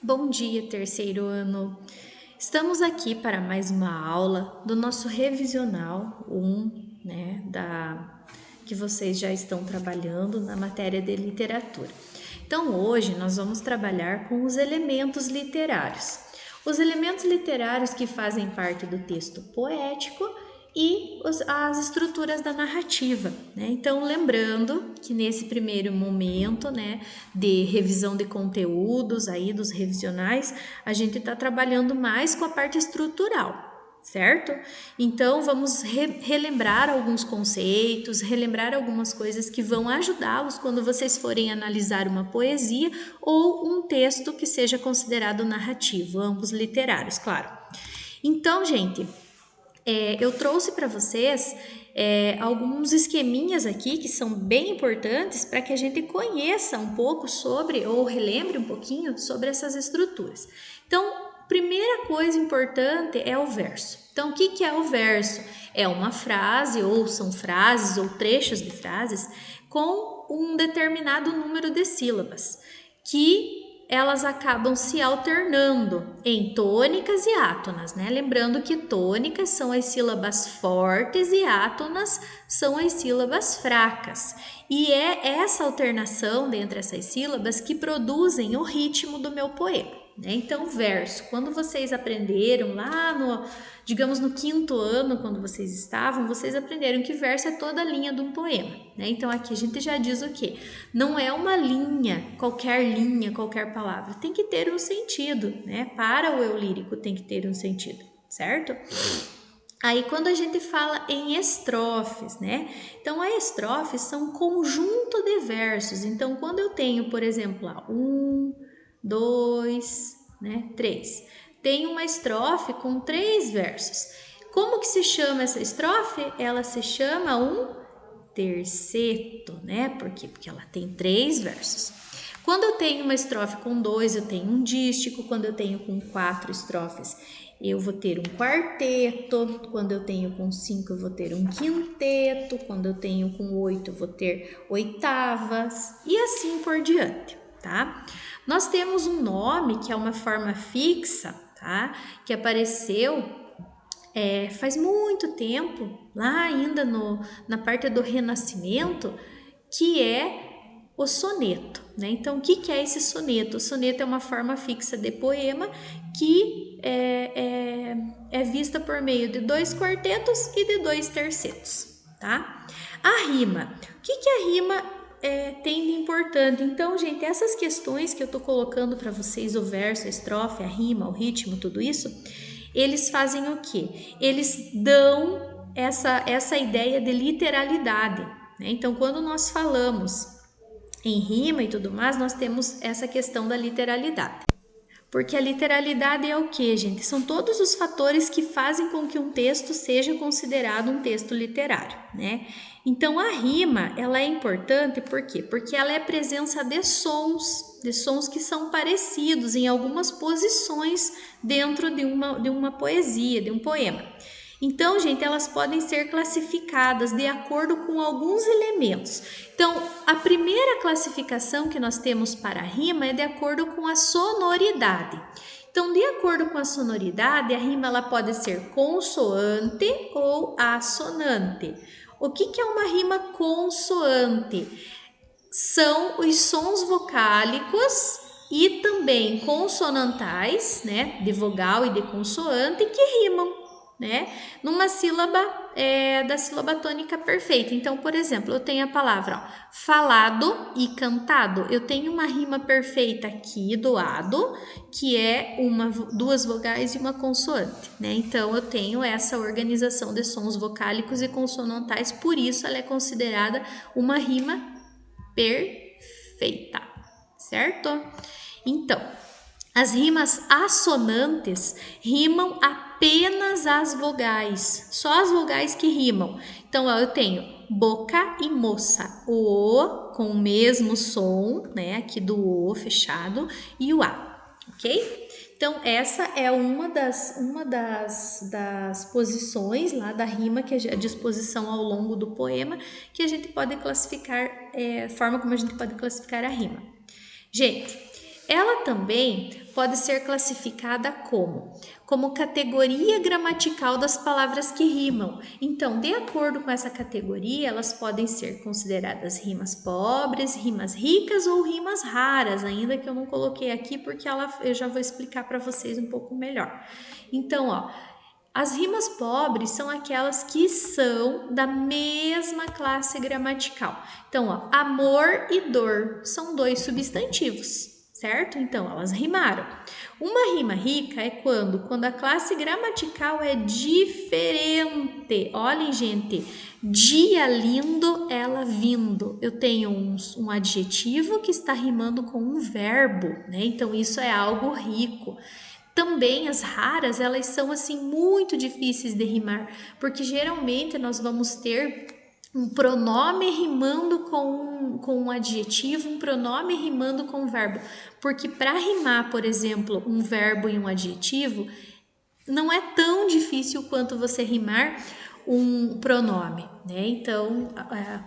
Bom dia, terceiro ano! Estamos aqui para mais uma aula do nosso revisional 1, que vocês já estão trabalhando na matéria de literatura. Então, hoje nós vamos trabalhar com os elementos literários. Os elementos literários que fazem parte do texto poético e as estruturas da narrativa, né? Então, lembrando que nesse primeiro momento, né, de revisão de conteúdos aí dos revisionais, a gente está trabalhando mais com a parte estrutural, certo? Então, vamos relembrar alguns conceitos, relembrar algumas coisas que vão ajudá-los quando vocês forem analisar uma poesia ou um texto que seja considerado narrativo, ambos literários, claro. Então, gente, eu trouxe para vocês alguns esqueminhas aqui que são bem importantes para que a gente conheça um pouco sobre, ou relembre um pouquinho sobre essas estruturas. Então, primeira coisa importante é o verso. Então, o que é o verso? É uma frase, ou são frases, ou trechos de frases, com um determinado número de sílabas, que elas acabam se alternando em tônicas e átonas, né? Lembrando que tônicas são as sílabas fortes e átonas são as sílabas fracas. E é essa alternação dentre essas sílabas que produzem o ritmo do meu poema, né? Então, verso, quando vocês aprenderam lá digamos no 5º ano, quando vocês estavam, vocês aprenderam que verso é toda a linha de um poema, né? Então, aqui a gente já diz o quê? Não é uma linha, qualquer palavra, tem que ter um sentido, né? Para o eu lírico tem que ter um sentido, certo? Aí, quando a gente fala em estrofes, né? Então, as estrofes são um conjunto de versos. Então, quando eu tenho, por exemplo, lá, 1, 2, né, 3. Tem uma estrofe com 3 versos. Como que se chama essa estrofe? Ela se chama um terceto, né? Por quê? Porque ela tem 3 versos. Quando eu tenho uma estrofe com 2, eu tenho um dístico. Quando eu tenho com 4 estrofes, eu vou ter um quarteto. Quando eu tenho com 5, eu vou ter um quinteto. Quando eu tenho com 8, eu vou ter oitavas. E assim por diante, tá? Nós temos um nome que é uma forma fixa, tá? Que apareceu faz muito tempo, lá ainda na parte do Renascimento, que é o soneto, né? Então, o que é esse soneto? O soneto é uma forma fixa de poema que é vista por meio de 2 quartetos e de 2 tercetos, tá? A rima. O que a rima tem de importante? Então, gente, essas questões que eu tô colocando para vocês, o verso, a estrofe, a rima, o ritmo, tudo isso, eles fazem o quê? Eles dão essa ideia de literalidade, né? Então, quando nós falamos em rima e tudo mais, nós temos essa questão da literalidade. Porque a literalidade é o que, gente? São todos os fatores que fazem com que um texto seja considerado um texto literário, né? Então, a rima, ela é importante, por quê? Porque ela é a presença de sons que são parecidos em algumas posições dentro de uma poesia, de um poema. Então, gente, elas podem ser classificadas de acordo com alguns elementos. Então, a primeira classificação que nós temos para a rima é de acordo com a sonoridade. Então, de acordo com a sonoridade, a rima ela pode ser consoante ou assonante. O que é uma rima consoante? São os sons vocálicos e também consonantais, né, de vogal e de consoante, que rimam, né, numa sílaba da sílaba tônica perfeita. Então, por exemplo, eu tenho a palavra falado e cantado. Eu tenho uma rima perfeita aqui do lado, que é 2 vogais e uma consoante, né? Então, eu tenho essa organização de sons vocálicos e consonantais, por isso ela é considerada uma rima perfeita, certo? Então, as rimas assonantes rimam apenas as vogais, só as vogais que rimam. Então, eu tenho boca e moça, o O com o mesmo som, né, aqui do O fechado, e o A, ok? Então, essa é uma das posições lá da rima, que é a disposição ao longo do poema, que a gente pode classificar, forma como a gente pode classificar a rima. Gente, Ela também pode ser classificada como categoria gramatical das palavras que rimam. Então, de acordo com essa categoria, elas podem ser consideradas rimas pobres, rimas ricas ou rimas raras, ainda que eu não coloquei aqui porque eu já vou explicar para vocês um pouco melhor. Então, as rimas pobres são aquelas que são da mesma classe gramatical. Então, amor e dor são 2 substantivos, certo? Então, elas rimaram. Uma rima rica é quando a classe gramatical é diferente. Olhem, gente, dia lindo, ela vindo. Eu tenho um adjetivo que está rimando com um verbo, né? Então, isso é algo rico. Também as raras, elas são assim muito difíceis de rimar, porque geralmente nós vamos ter um pronome rimando com um adjetivo, um pronome rimando com um verbo. Porque para rimar, por exemplo, um verbo e um adjetivo, não é tão difícil quanto você rimar um pronome, né? Então,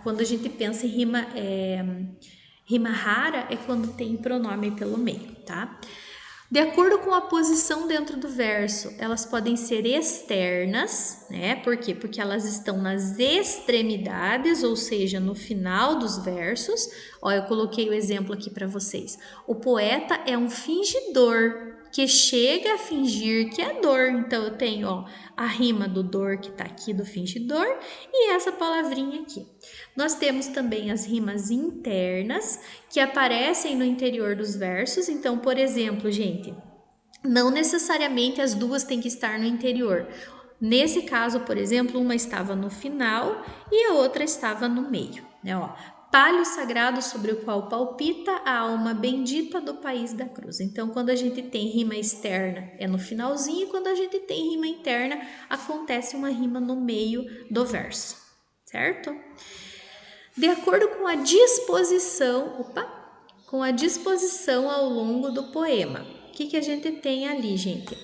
quando a gente pensa em rima rara, é quando tem pronome pelo meio, tá? De acordo com a posição dentro do verso, elas podem ser externas, né? Por quê? Porque elas estão nas extremidades, ou seja, no final dos versos. Ó, eu coloquei o exemplo aqui para vocês. O poeta é um fingidor que chega a fingir que é dor. Então, eu tenho a rima do dor que está aqui do fingidor e essa palavrinha aqui. Nós temos também as rimas internas que aparecem no interior dos versos. Então, por exemplo, gente, não necessariamente as duas têm que estar no interior. Nesse caso, por exemplo, uma estava no final e a outra estava no meio, né? Palio sagrado sobre o qual palpita a alma bendita do país da cruz. Então, quando a gente tem rima externa, é no finalzinho, e quando a gente tem rima interna, acontece uma rima no meio do verso, certo? De acordo com a disposição ao longo do poema. O que a gente tem ali, gente?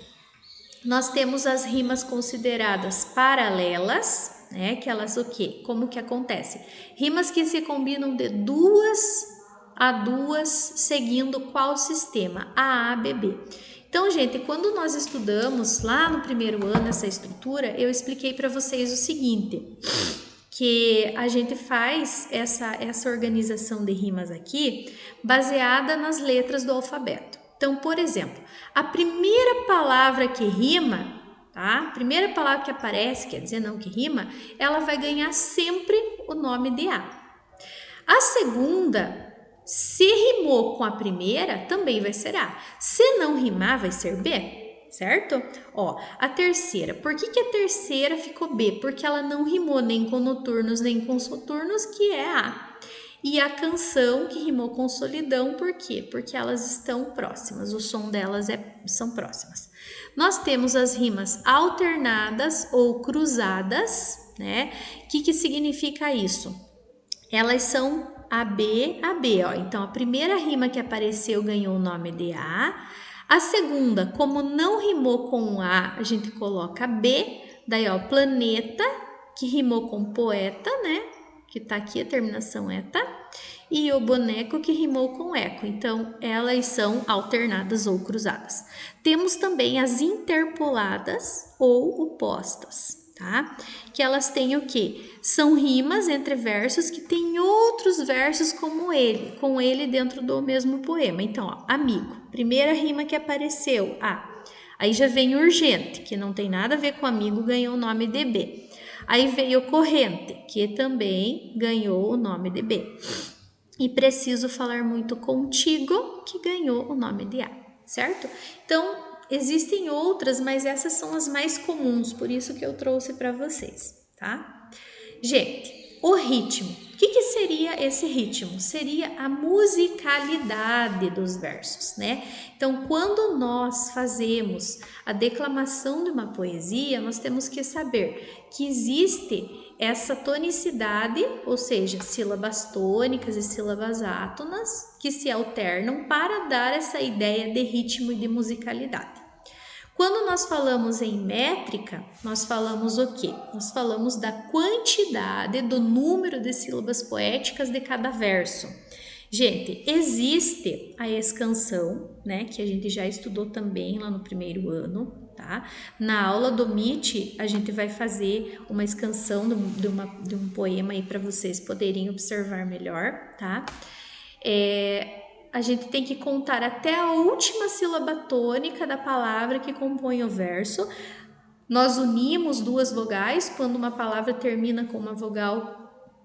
Nós temos as rimas consideradas paralelas, né? Que elas o quê? Como que acontece? Rimas que se combinam de 2 a 2 seguindo qual sistema? A, B, B. Então, gente, quando nós estudamos lá no primeiro ano essa estrutura, eu expliquei para vocês o seguinte, que a gente faz essa organização de rimas aqui baseada nas letras do alfabeto. Então, por exemplo, a primeira palavra que rima, tá? A primeira palavra que aparece, quer dizer não que rima, ela vai ganhar sempre o nome de A. A segunda, se rimou com a primeira, também vai ser A. Se não rimar, vai ser B. Certo? A terceira. Por que a terceira ficou B? Porque ela não rimou nem com noturnos nem com soturnos, que é A. E a canção que rimou com solidão, por quê? Porque elas estão próximas, o som delas são próximas. Nós temos as rimas alternadas ou cruzadas, né? O que significa isso? Elas são AB, AB, Então, a primeira rima que apareceu ganhou o nome de A. A segunda, como não rimou com A, a gente coloca B. Daí, planeta, que rimou com poeta, né? Que tá aqui, a terminação é tá. E o boneco, que rimou com eco. Então, elas são alternadas ou cruzadas. Temos também as interpoladas ou opostas, tá? Que elas têm o quê? São rimas entre versos que têm outros versos com ele dentro do mesmo poema. Então, amigo, primeira rima que apareceu, A. Aí já vem urgente, que não tem nada a ver com amigo, ganhou o nome de B. Aí veio corrente, que também ganhou o nome de B. E preciso falar muito contigo, que ganhou o nome de A, certo? Então, existem outras, mas essas são as mais comuns, por isso que eu trouxe para vocês, tá? Gente, o ritmo. O que seria esse ritmo? Seria a musicalidade dos versos, né? Então, quando nós fazemos a declamação de uma poesia, nós temos que saber que existe essa tonicidade, ou seja, sílabas tônicas e sílabas átonas, que se alternam para dar essa ideia de ritmo e de musicalidade. Quando nós falamos em métrica, nós falamos o quê? Nós falamos da quantidade, do número de sílabas poéticas de cada verso. Gente, existe a escansão, né, que a gente já estudou também lá no primeiro ano, tá? Na aula do MIT, a gente vai fazer uma escansão de um poema aí para vocês poderem observar melhor, tá? A gente tem que contar até a última sílaba tônica da palavra que compõe o verso. Nós unimos duas vogais quando uma palavra termina com uma vogal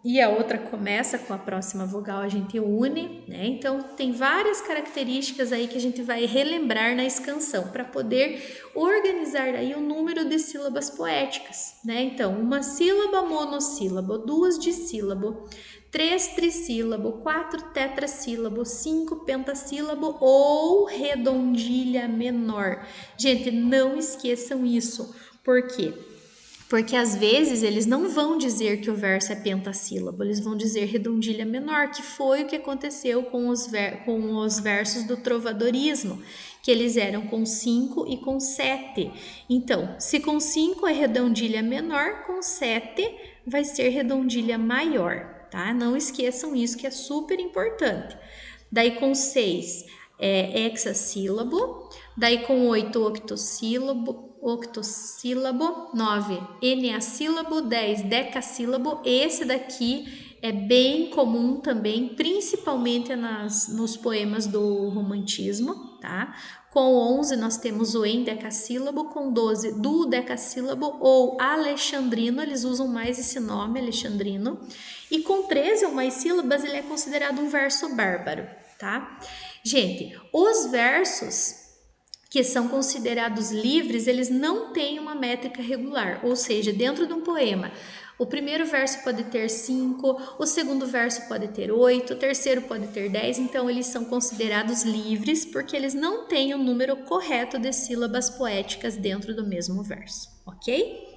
e a outra começa com a próxima vogal, a gente une, né? Então tem várias características aí que a gente vai relembrar na escansão para poder organizar aí o número de sílabas poéticas, né? Então, uma sílaba monossílabo, duas dissílabo, 3 trissílabo, 4 tetrassílabo, 5 pentassílabo ou redondilha menor. Gente, não esqueçam isso. Por quê? Porque às vezes eles não vão dizer que o verso é pentassílabo, eles vão dizer redondilha menor, que foi o que aconteceu com os versos do trovadorismo, que eles eram com 5 e com 7. Então, se com 5 é redondilha menor, com 7 vai ser redondilha maior, tá? Não esqueçam isso, que é super importante. Daí com 6 é hexassílabo, daí com 8 octossílabo, 9 eneassílabo, 10 decassílabo. Esse daqui é bem comum também, principalmente nos poemas do romantismo, tá? Com 11 nós temos o endecassílabo, com 12 duodecassílabo ou alexandrino, eles usam mais esse nome, alexandrino. E com 13 ou mais sílabas ele é considerado um verso bárbaro, tá? Gente, os versos que são considerados livres, eles não têm uma métrica regular, ou seja, dentro de um poema, o primeiro verso pode ter 5, o segundo verso pode ter 8, o terceiro pode ter 10, então eles são considerados livres porque eles não têm o número correto de sílabas poéticas dentro do mesmo verso, ok?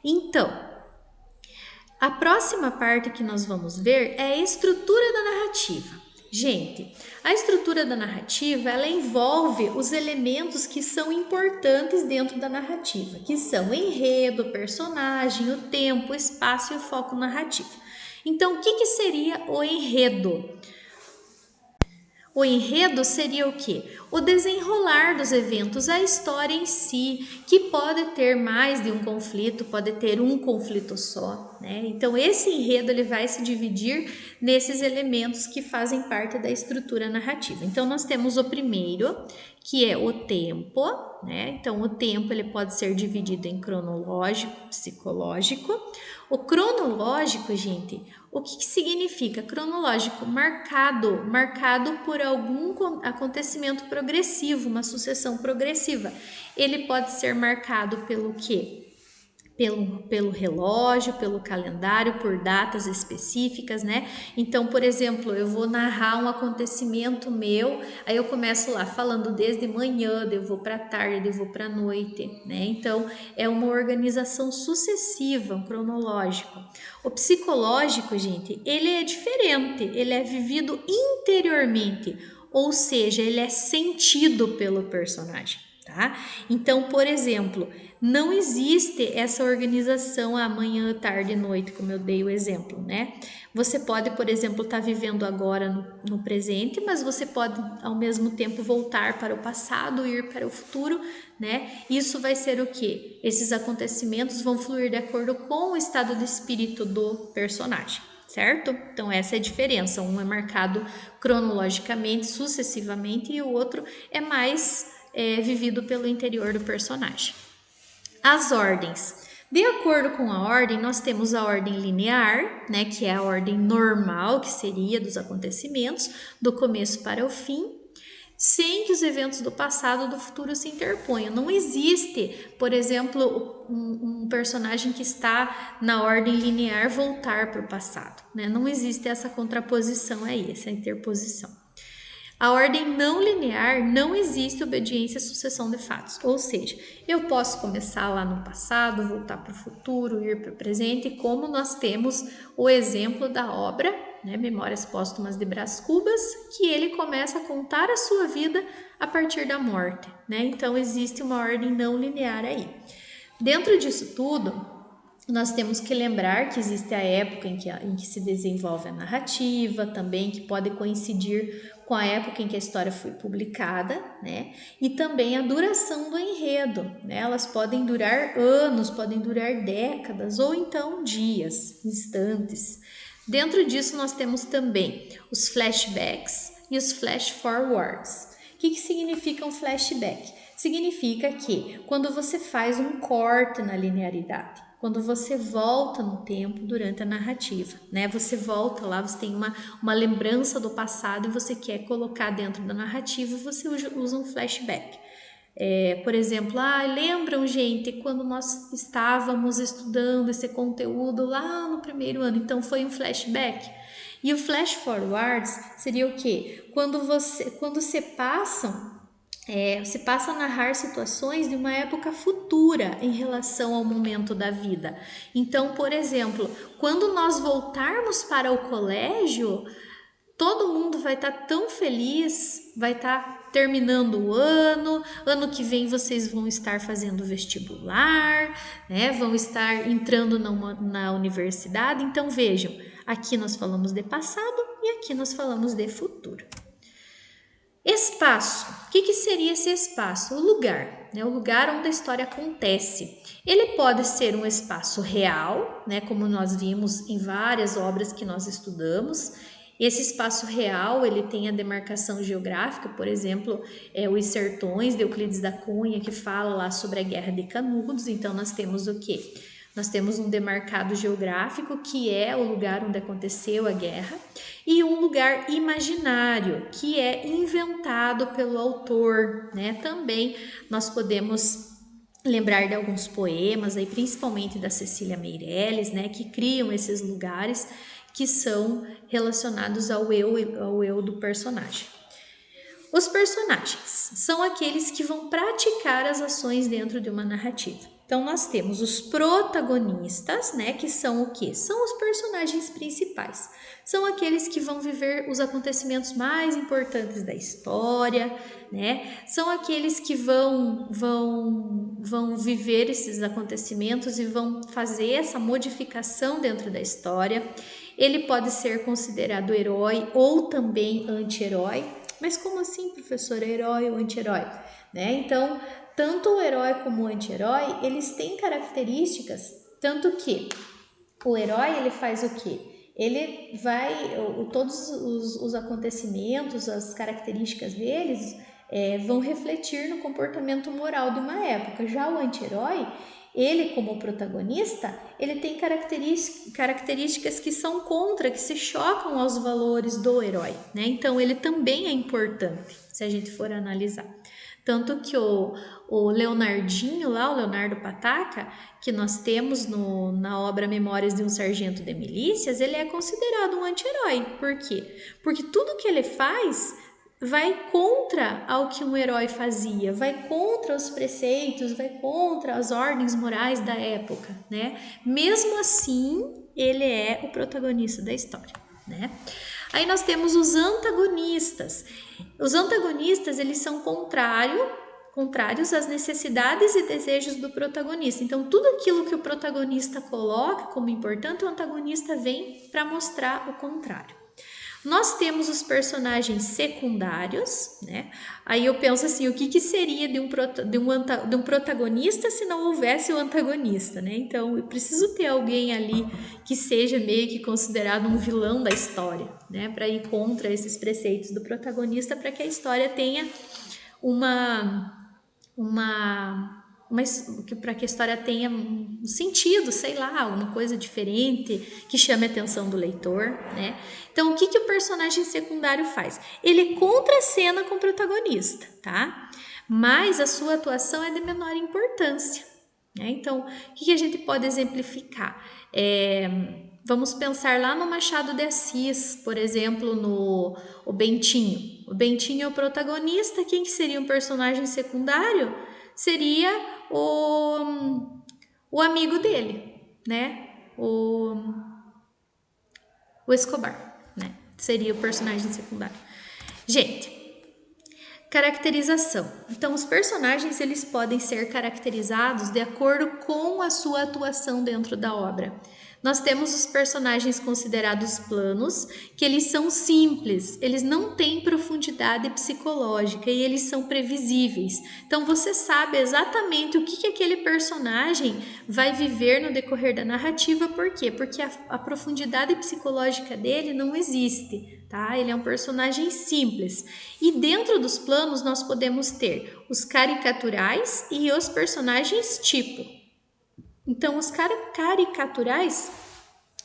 Então, a próxima parte que nós vamos ver é a estrutura da narrativa. Gente, a estrutura da narrativa, ela envolve os elementos que são importantes dentro da narrativa, que são o enredo, o personagem, o tempo, o espaço e o foco narrativo. Então, o que seria o enredo? O enredo seria o quê? O desenrolar dos eventos, a história em si, que pode ter mais de um conflito, pode ter um conflito só, né? Então, esse enredo ele vai se dividir nesses elementos que fazem parte da estrutura narrativa. Então, nós temos o primeiro, que é o tempo, né? Então, o tempo ele pode ser dividido em cronológico, psicológico. O cronológico, gente, o que significa cronológico? Marcado por algum acontecimento progressivo, uma sucessão progressiva. Ele pode ser marcado pelo quê? Pelo relógio, pelo calendário, por datas específicas, né? Então, por exemplo, eu vou narrar um acontecimento meu, aí eu começo lá falando desde manhã, daí eu vou para tarde, daí eu vou para noite, né? Então, é uma organização sucessiva, um cronológico. O psicológico, gente, ele é diferente, ele é vivido interiormente, ou seja, ele é sentido pelo personagem. Tá? Então, por exemplo, não existe essa organização amanhã, tarde e noite, como eu dei o exemplo, né? Você pode, por exemplo, estar vivendo agora no presente, mas você pode ao mesmo tempo voltar para o passado, ir para o futuro, né? Isso vai ser o quê? Esses acontecimentos vão fluir de acordo com o estado de espírito do personagem. Certo? Então, essa é a diferença. Um é marcado cronologicamente, sucessivamente, e o outro é mais vivido pelo interior do personagem. As ordens. De acordo com a ordem, nós temos a ordem linear, né, que é a ordem normal, que seria dos acontecimentos, do começo para o fim, sem que os eventos do passado ou do futuro se interponham. Não existe, por exemplo, um personagem que está na ordem linear voltar para o passado, né? Não existe essa contraposição aí, essa interposição. A ordem não linear não existe obediência à sucessão de fatos, ou seja, eu posso começar lá no passado, voltar para o futuro, ir para o presente, como nós temos o exemplo da obra, né, Memórias Póstumas de Brás Cubas, que ele começa a contar a sua vida a partir da morte, né? Então existe uma ordem não linear aí. Dentro disso tudo, Nós temos que lembrar que existe a época em que se desenvolve a narrativa, também que pode coincidir com a época em que a história foi publicada, né? E também a duração do enredo, né? Elas podem durar anos, podem durar décadas ou então dias, instantes. Dentro disso nós temos também os flashbacks e os flash forwards. O que significa um flashback? Significa que quando você faz um corte na linearidade, quando você volta no tempo durante a narrativa, né? Você volta lá, você tem uma lembrança do passado e você quer colocar dentro da narrativa, você usa um flashback. Por exemplo, lembram, gente, quando nós estávamos estudando esse conteúdo lá no primeiro ano? Então foi um flashback. E o flash forwards seria o quê? Quando você passa a narrar situações de uma época futura em relação ao momento da vida. Então, por exemplo, quando nós voltarmos para o colégio, todo mundo vai estar tão feliz, vai estar terminando o ano que vem vocês vão estar fazendo vestibular, né? Vão estar entrando na universidade. Então, vejam, aqui nós falamos de passado e aqui nós falamos de futuro. Espaço. O que seria esse espaço? O lugar, né? O lugar onde a história acontece. Ele pode ser um espaço real, né? Como nós vimos em várias obras que nós estudamos. Esse espaço real, ele tem a demarcação geográfica, por exemplo, os Sertões de Euclides da Cunha, que fala lá sobre a Guerra de Canudos. Então, nós temos o quê? Nós temos um demarcado geográfico, que é o lugar onde aconteceu a guerra, e um lugar imaginário, que é inventado pelo autor, né? Também nós podemos lembrar de alguns poemas, aí, principalmente da Cecília Meirelles, né? Que criam esses lugares que são relacionados ao eu do personagem. Os personagens são aqueles que vão praticar as ações dentro de uma narrativa. Então, nós temos os protagonistas, né, que são o quê? São os personagens principais. São aqueles que vão viver os acontecimentos mais importantes da história, né? São aqueles que vão viver esses acontecimentos e vão fazer essa modificação dentro da história. Ele pode ser considerado herói ou também anti-herói. Mas como assim, professora, herói ou anti-herói? Né? Então, tanto o herói como o anti-herói, eles têm características, tanto que o herói, ele faz o quê? Ele vai, todos os acontecimentos, as características deles vão refletir no comportamento moral de uma época. Já o anti-herói, ele como protagonista, ele tem características que são contra, que se chocam aos valores do herói, né? Então ele também é importante, se a gente for analisar. Tanto que o Leonardinho lá, o Leonardo Pataca, que nós temos na obra Memórias de um Sargento de Milícias, ele é considerado um anti-herói. Por quê? Porque tudo que ele faz vai contra ao que um herói fazia, vai contra os preceitos, vai contra as ordens morais da época, né? Mesmo assim, ele é o protagonista da história, né? Aí nós temos os antagonistas. Os antagonistas, eles são contrários às necessidades e desejos do protagonista. Então, tudo aquilo que o protagonista coloca como importante, o antagonista vem para mostrar o contrário. Nós temos os personagens secundários, né? Aí eu penso assim, o que seria de um protagonista se não houvesse o antagonista, né? Então, eu preciso ter alguém ali que seja meio que considerado um vilão da história, né? Para ir contra esses preceitos do protagonista, para que a história tenha para que a história tenha um sentido, sei lá, uma coisa diferente que chame a atenção do leitor, né? Então, o que o personagem secundário faz? Ele contracena com o protagonista, tá? Mas a sua atuação é de menor importância, né? Então, o que a gente pode exemplificar? Vamos pensar lá no Machado de Assis, por exemplo, no o Bentinho. O Bentinho é o protagonista, quem que seria um personagem secundário? Seria o amigo dele, né? O Escobar, né? Seria o personagem secundário. Gente, Caracterização. Então, os personagens eles podem ser caracterizados de acordo com a sua atuação dentro da obra. Nós temos os personagens considerados planos, que eles são simples, eles não têm profundidade psicológica e eles são previsíveis. Então, você sabe exatamente o que aquele personagem vai viver no decorrer da narrativa. Por quê? Porque a profundidade psicológica dele não existe. Tá? Ele é um personagem simples. E dentro dos planos nós podemos ter os caricaturais e os personagens tipo. Então, os caricaturais,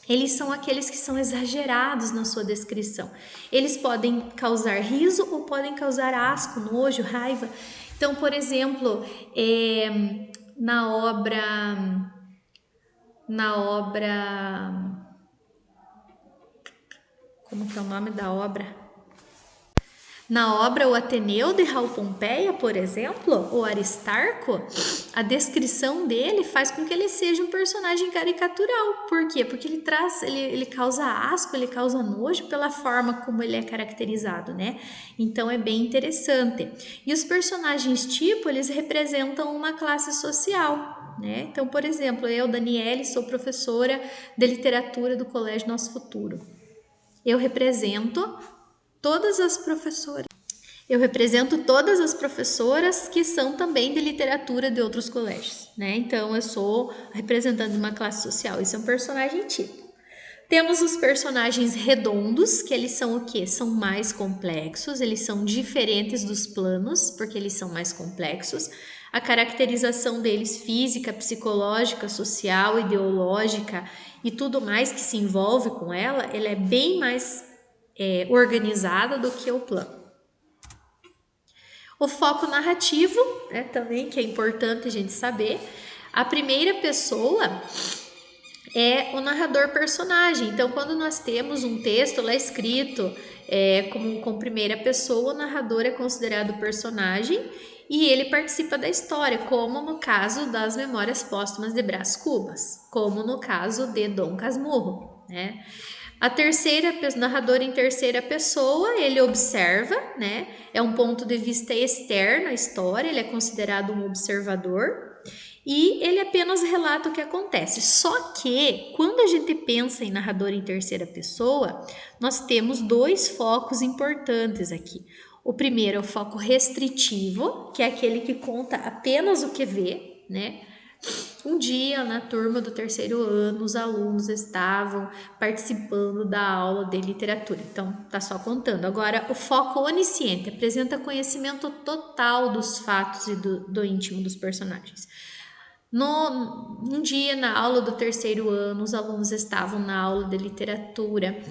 eles são aqueles que são exagerados na sua descrição. Eles podem causar riso ou podem causar asco, nojo, raiva. Então, por exemplo, na obra... Como que é o nome da obra? Na obra O Ateneu de Raul Pompeia, por exemplo, o Aristarco, a descrição dele faz com que ele seja um personagem caricatural. Por quê? Porque ele causa asco, ele causa nojo pela forma como ele é caracterizado, né? Então é bem interessante. E os personagens tipo, eles representam uma classe social, né? Então, por exemplo, eu, Daniele, sou professora de literatura do Colégio Nosso Futuro. Eu represento todas as professoras que são também de literatura de outros colégios, né? Então, eu sou representando uma classe social. Isso é um personagem tipo. Temos os personagens redondos, que eles são o quê? São mais complexos, eles são diferentes dos planos, porque eles são mais complexos. A caracterização deles, física, psicológica, social, ideológica e tudo mais que se envolve com ela é bem mais organizada do que o plano. O foco narrativo, né, também, que é importante a gente saber. A primeira pessoa é o narrador personagem. Então, quando nós temos um texto lá escrito com primeira pessoa, o narrador é considerado personagem e ele participa da história, como no caso das Memórias Póstumas de Brás Cubas, como no caso de Dom Casmurro, né? Narrador em terceira pessoa, ele observa, né? É um ponto de vista externo à história, ele é considerado um observador e ele apenas relata o que acontece. Só que, quando a gente pensa em narrador em terceira pessoa, nós temos dois focos importantes aqui. O primeiro é o foco restritivo, que é aquele que conta apenas o que vê, né? Um dia, na turma do terceiro ano, os alunos estavam participando da aula de literatura. Então, tá só contando. Agora, o foco onisciente apresenta conhecimento total dos fatos e do íntimo dos personagens. Um dia, na aula do terceiro ano, os alunos estavam na aula de literatura.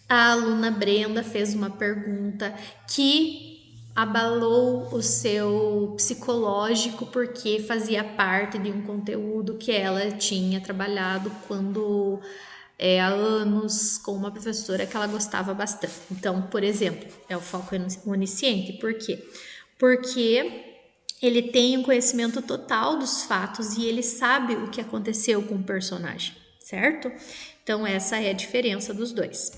A aluna Brenda fez uma pergunta que abalou o seu psicológico porque fazia parte de um conteúdo que ela tinha trabalhado há anos com uma professora que ela gostava bastante. Então, por exemplo, é o foco onisciente. Por quê? Porque ele tem um conhecimento total dos fatos e ele sabe o que aconteceu com o personagem, certo? Então, essa é a diferença dos dois.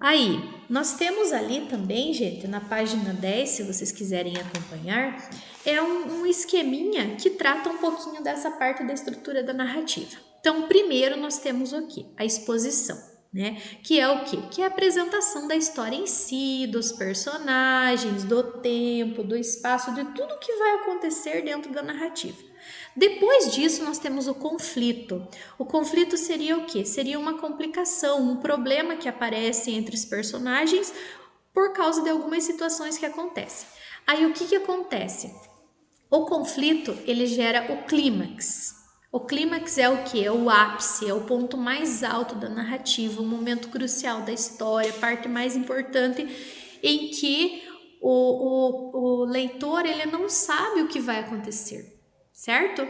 Aí, nós temos ali também, gente, na página 10, se vocês quiserem acompanhar, é um esqueminha que trata um pouquinho dessa parte da estrutura da narrativa. Então, primeiro nós temos o quê? A exposição, né? Que é o quê? Que é a apresentação da história em si, dos personagens, do tempo, do espaço, de tudo que vai acontecer dentro da narrativa. Depois disso, nós temos o conflito. O conflito seria o quê? Seria uma complicação, um problema que aparece entre os personagens por causa de algumas situações que acontecem. Aí, o que acontece? O conflito, ele gera o clímax. O clímax é o quê? É o ápice, é o ponto mais alto da narrativa, o momento crucial da história, a parte mais importante em que o leitor ele não sabe o que vai acontecer. Certo?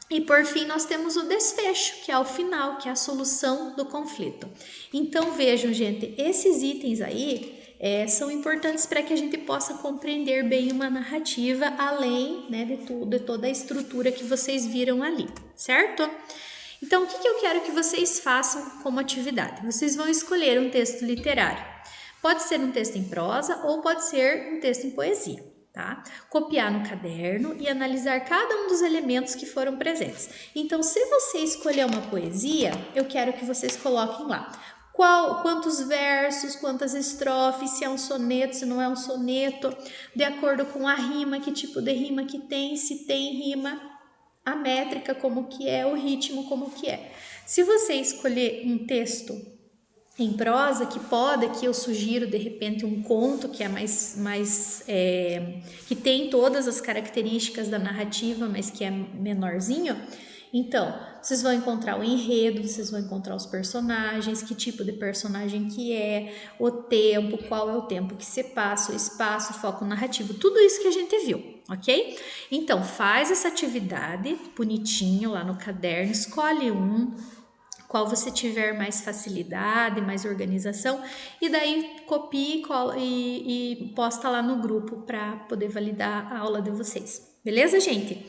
E por fim nós temos o desfecho, que é o final, que é a solução do conflito. Então vejam, gente, esses itens aí são importantes para que a gente possa compreender bem uma narrativa, além, né, de toda a estrutura que vocês viram ali, certo? Então, o que eu quero que vocês façam como atividade? Vocês vão escolher um texto literário. Pode ser um texto em prosa ou pode ser um texto em poesia, tá? Copiar no caderno e analisar cada um dos elementos que foram presentes. Então, se você escolher uma poesia, eu quero que vocês coloquem lá quantos versos, quantas estrofes, se é um soneto, se não é um soneto, de acordo com a rima, que tipo de rima que tem, se tem rima, a métrica como que é, o ritmo como que é. Se você escolher um texto em prosa, que eu sugiro de repente um conto que é que tem todas as características da narrativa, mas que é menorzinho. Então, vocês vão encontrar o enredo, vocês vão encontrar os personagens, que tipo de personagem que é, o tempo, qual é o tempo que se passa, o espaço, o foco narrativo, tudo isso que a gente viu, ok? Então, faz essa atividade bonitinho lá no caderno, escolhe qual você tiver mais facilidade, mais organização, e daí copie e posta lá no grupo para poder validar a aula de vocês. Beleza, gente?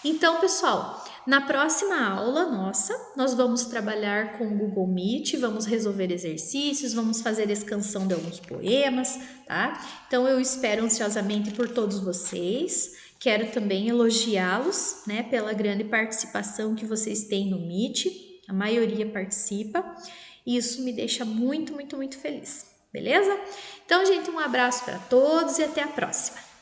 Então, pessoal, na próxima aula nossa, nós vamos trabalhar com o Google Meet, vamos resolver exercícios, vamos fazer escansão de alguns poemas, tá? Então, eu espero ansiosamente por todos vocês. Quero também elogiá-los, né, pela grande participação que vocês têm no Meet. A maioria participa e isso me deixa muito, muito, muito feliz, beleza? Então, gente, um abraço para todos e até a próxima.